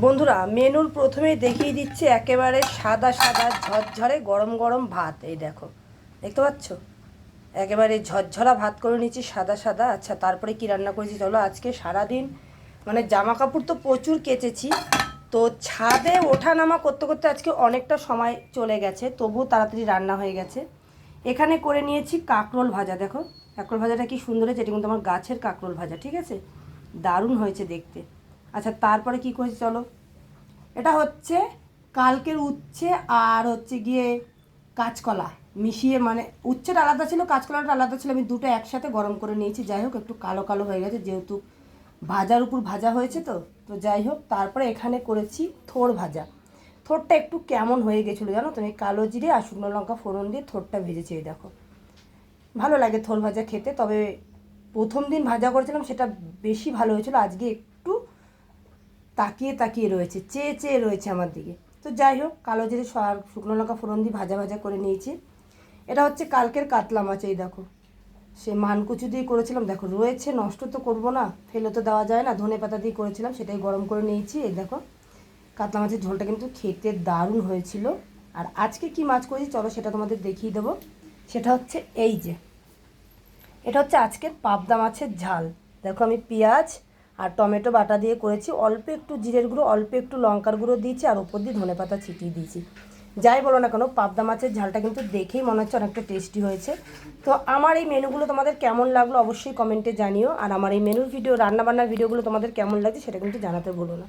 বন্ধুরা মেনুর প্রথমেই দেখিয়ে দিচ্ছে একেবারে সাদা সাদা ঝরঝরে গরম গরম ভাত। এই দেখো, দেখতে পাচ্ছ, একেবারে ঝরঝরা ভাত করে নিচ্ছি সাদা সাদা। আচ্ছা, তারপরে কি রান্না করেছি চলো। আজকে সারাদিন মানে জামা কাপড় তো প্রচুর কেচেছি, তো ছাদে ওঠা নামা করতে করতে আজকে অনেকটা সময় চলে গেছে, তবুও তাড়াতাড়ি রান্না হয়ে গেছে। এখানে করে নিয়েছি কাঁকরোল ভাজা। দেখো কাঁকরোল ভাজাটা কি সুন্দর হয়েছে, এটা কিন্তু আমার গাছের কাঁকরোল ভাজা, ঠিক আছে, দারুণ হয়েছে দেখতে। আচ্ছা, তারপরে কি করেছি চলো। এটা হচ্ছে কালকের উচ্ছে আর হচ্ছে গিয়ে কাঁচকলা মিশিয়ে, মানে উচ্ছেটা আলাদা ছিল, কাঁচকলাটা আলাদা ছিল, আমি দুটো একসাথে গরম করে নিয়েছি। যাই হোক, একটু কালো কালো হয়ে গেছে যেহেতু ভাজার উপর ভাজা হয়েছে, তো তো যাই হোক। তারপরে এখানে করেছি থোড় ভাজা। থোড়টা একটু কেমন হয়ে গেছিলো জানো, তুমি কালো জিরে আর শুকনো লঙ্কা ফোড়ন দিয়ে থোড়টা ভেজেছি। এই দেখো, ভালো লাগে থোড় ভাজা খেতে, তবে প্রথম দিন ভাজা করেছিলাম সেটা বেশি ভালো হয়েছিল, আজকে একটু তাকিয়ে তাকিয়ে রয়েছে, চেয়ে চেয়ে রয়েছে আমার দিকে। তো যাই হোক, কালো জিরে শুকনো লঙ্কা ফোড়ন দিয়ে ভাজা ভাজা করে নিয়েছি। এটা হচ্ছে কালকের কাতলা মাছ। এই দেখো, সে মানকুচু দিয়ে করেছিলাম, দেখো রয়েছে, নষ্ট তো করবো না, ফেলে তো দেওয়া যায় না, ধনে পাতা দিয়ে করেছিলাম, সেটাই গরম করে নিয়েছি। এই দেখো, কাতলা মাছের ঝোলটা কিন্তু খেতে দারুণ হয়েছিল। আর আজকে কি মাছ করেছি চলো সেটা তোমাদের দেখিয়ে দেবো। সেটা হচ্ছে এই যে, এটা হচ্ছে আজকের পাবদা মাছের ঝাল। দেখো, আমি পেঁয়াজ আর টমেটো বাটা দিয়ে করেছি, অল্প একটু জিরের গুঁড়ো, অল্প একটু লঙ্কার গুঁড়ো দিয়েছি, আর ওপর দিয়ে ধনেপাতা ছিটিয়ে দিয়েছি। যাই বলো না কেন, পাবদা মাছের ঝালটা কিন্তু দেখেই মনে হচ্ছে অনেকটা টেস্টি হয়েছে। তো আমার এই মেনুগুলো তোমাদের কেমন লাগলো অবশ্যই কমেন্টে জানিও, আর আমার এই মেনুর ভিডিও, রান্নাবান্নার ভিডিওগুলো তোমাদের কেমন লাগছে সেটা কিন্তু জানাতে ভুলো না।